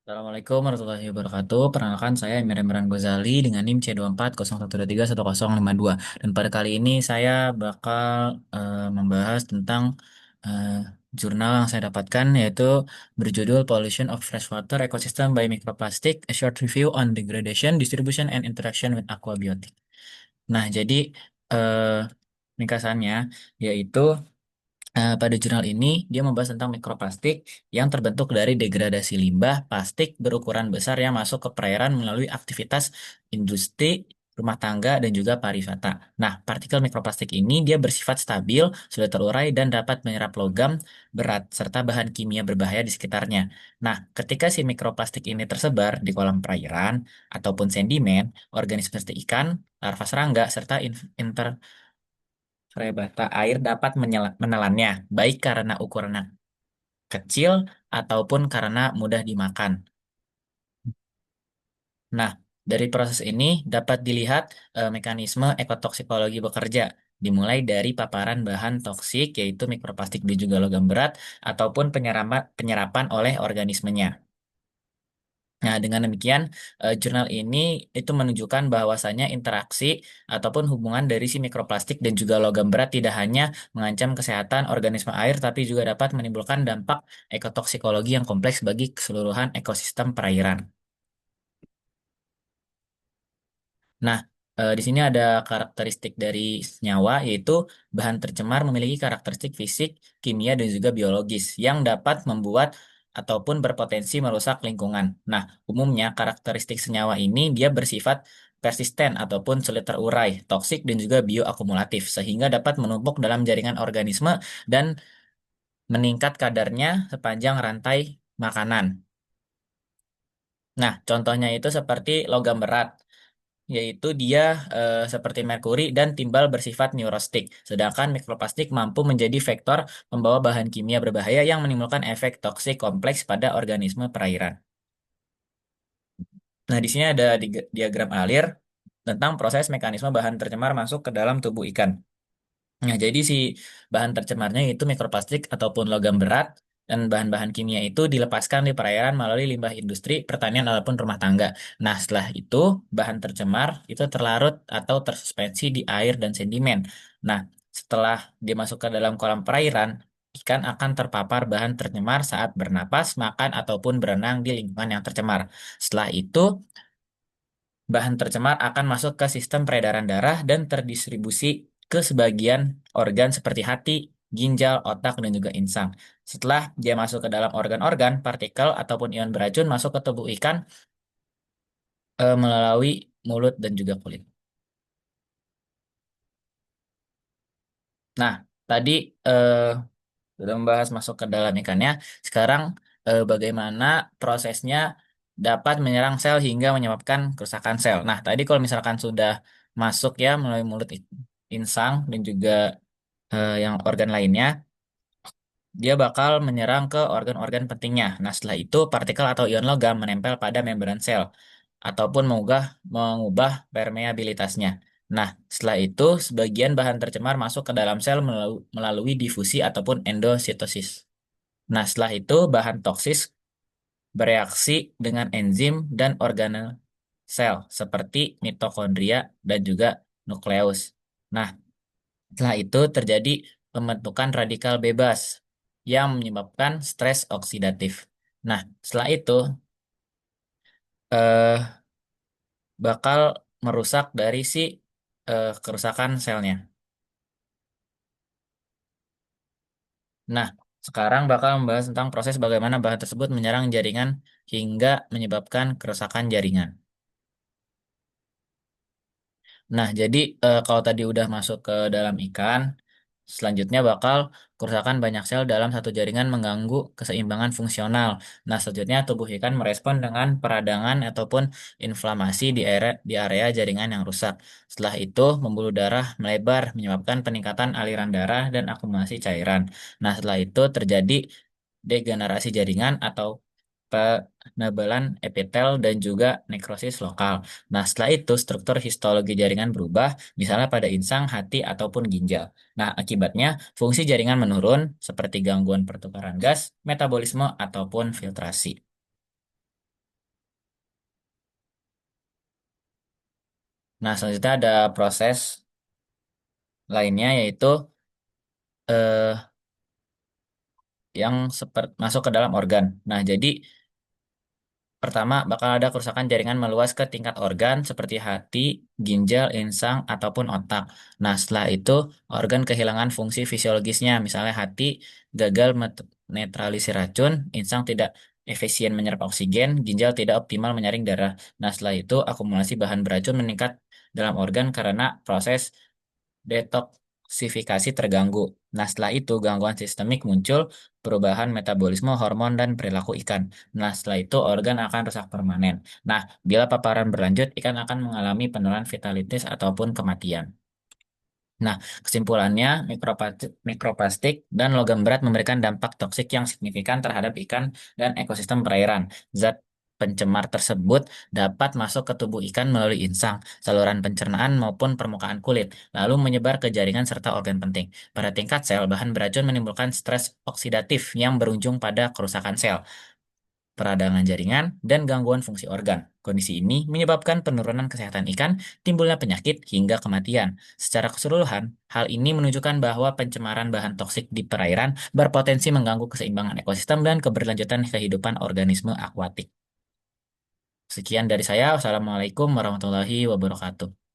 Assalamualaikum warahmatullahi wabarakatuh. Perkenalkan saya Emir Imran Ghazali dengan NIM C2401231052. Dan pada kali ini saya bakal membahas tentang eh, jurnal yang saya dapatkan yaitu berjudul Pollution of Freshwater Ecosystem by Microplastic: A Short Review on Degradation, Distribution and Interaction with Aquabiotic. Nah, jadi eh, ringkasannya yaitu pada jurnal ini, dia membahas tentang mikroplastik yang terbentuk dari degradasi limbah plastik berukuran besar yang masuk ke perairan melalui aktivitas industri, rumah tangga, dan juga pariwisata. Nah, partikel mikroplastik ini dia bersifat stabil, sulit terurai, dan dapat menyerap logam berat serta bahan kimia berbahaya di sekitarnya. Nah, ketika si mikroplastik ini tersebar di kolam perairan ataupun sedimen, organisme seperti ikan, larva serangga, serta Prebata air dapat menelannya, baik karena ukurannya kecil ataupun karena mudah dimakan. Nah, dari proses ini dapat dilihat mekanisme ekotoksikologi bekerja, dimulai dari paparan bahan toksik yaitu mikroplastik dan juga logam berat ataupun penyerapan oleh organismenya. Nah, dengan demikian, jurnal ini itu menunjukkan bahwasannya interaksi ataupun hubungan dari si mikroplastik dan juga logam berat tidak hanya mengancam kesehatan organisme air, tapi juga dapat menimbulkan dampak ekotoksikologi yang kompleks bagi keseluruhan ekosistem perairan. Nah, di sini ada karakteristik dari senyawa, yaitu bahan tercemar memiliki karakteristik fisik, kimia, dan juga biologis yang dapat membuat ataupun berpotensi merusak lingkungan. Nah, umumnya karakteristik senyawa ini dia bersifat persisten ataupun sulit terurai, toksik, dan juga bioakumulatif, sehingga dapat menumpuk dalam jaringan organisme dan meningkat kadarnya sepanjang rantai makanan. Nah, contohnya itu seperti logam berat, yaitu dia seperti merkuri dan timbal bersifat neurostik. Sedangkan mikroplastik mampu menjadi vektor pembawa bahan kimia berbahaya yang menimbulkan efek toksik kompleks pada organisme perairan. Nah, di sini ada diagram alir tentang proses mekanisme bahan tercemar masuk ke dalam tubuh ikan. Nah, jadi si bahan tercemarnya itu mikroplastik ataupun logam berat dan bahan-bahan kimia itu dilepaskan di perairan melalui limbah industri, pertanian ataupun rumah tangga. Nah, setelah itu bahan tercemar itu terlarut atau tersuspensi di air dan sedimen. Nah, setelah dimasuk ke dalam kolam perairan, ikan akan terpapar bahan tercemar saat bernapas, makan ataupun berenang di lingkungan yang tercemar. Setelah itu bahan tercemar akan masuk ke sistem peredaran darah dan terdistribusi ke sebagian organ seperti hati, ginjal, otak, dan juga insang. Setelah dia masuk ke dalam organ-organ, partikel ataupun ion beracun masuk ke tubuh ikan melalui mulut dan juga kulit. Nah, tadi eh, sudah membahas masuk ke dalam ikannya. Sekarang bagaimana prosesnya dapat menyerang sel hingga menyebabkan kerusakan sel. Nah, tadi kalau misalkan sudah masuk ya melalui mulut insang dan juga yang organ lainnya, dia bakal menyerang ke organ-organ pentingnya. Nah, setelah itu partikel atau ion logam menempel pada membran sel ataupun mengubah permeabilitasnya. Nah, setelah itu sebagian bahan tercemar masuk ke dalam sel melalui difusi ataupun endositosis. Nah, setelah itu bahan toksis bereaksi dengan enzim dan organel sel seperti mitokondria dan juga nukleus. Nah, setelah itu terjadi pembentukan radikal bebas yang menyebabkan stres oksidatif. Nah, setelah itu eh, bakal merusak dari si kerusakan selnya. Nah, sekarang bakal membahas tentang proses bagaimana bahan tersebut menyerang jaringan hingga menyebabkan kerusakan jaringan. Nah, jadi kalau tadi udah masuk ke dalam ikan, selanjutnya bakal kerusakan banyak sel dalam satu jaringan mengganggu keseimbangan fungsional. Nah, selanjutnya tubuh ikan merespon dengan peradangan ataupun inflamasi di area jaringan yang rusak. Setelah itu, pembuluh darah melebar menyebabkan peningkatan aliran darah dan akumulasi cairan. Nah, setelah itu terjadi degenerasi jaringan atau penebalan epitel dan juga nekrosis lokal. Nah, setelah itu struktur histologi jaringan berubah, misalnya pada insang, hati, ataupun ginjal. Nah, akibatnya fungsi jaringan menurun seperti gangguan pertukaran gas, metabolisme, ataupun filtrasi. Nah, selanjutnya ada proses lainnya yaitu eh, yang masuk ke dalam organ. Nah, jadi pertama, bakal ada kerusakan jaringan meluas ke tingkat organ seperti hati, ginjal, insang, ataupun otak. Nah, setelah itu, organ kehilangan fungsi fisiologisnya. Misalnya hati gagal netralisir racun, insang tidak efisien menyerap oksigen, ginjal tidak optimal menyaring darah. Nah, setelah itu, akumulasi bahan beracun meningkat dalam organ karena proses detoksifikasi terganggu. Nah, setelah itu gangguan sistemik muncul, perubahan metabolisme hormon dan perilaku ikan. Nah, setelah itu organ akan rusak permanen. Nah, bila paparan berlanjut, ikan akan mengalami penurunan vitalitas ataupun kematian. Nah, kesimpulannya, mikroplastik dan logam berat memberikan dampak toksik yang signifikan terhadap ikan dan ekosistem perairan. Zat pencemar tersebut dapat masuk ke tubuh ikan melalui insang, saluran pencernaan maupun permukaan kulit, lalu menyebar ke jaringan serta organ penting. Pada tingkat sel, bahan beracun menimbulkan stres oksidatif yang berujung pada kerusakan sel, peradangan jaringan, dan gangguan fungsi organ. Kondisi ini menyebabkan penurunan kesehatan ikan, timbulnya penyakit, hingga kematian. Secara keseluruhan, hal ini menunjukkan bahwa pencemaran bahan toksik di perairan berpotensi mengganggu keseimbangan ekosistem dan keberlanjutan kehidupan organisme akuatik. Sekian dari saya. Wassalamualaikum warahmatullahi wabarakatuh.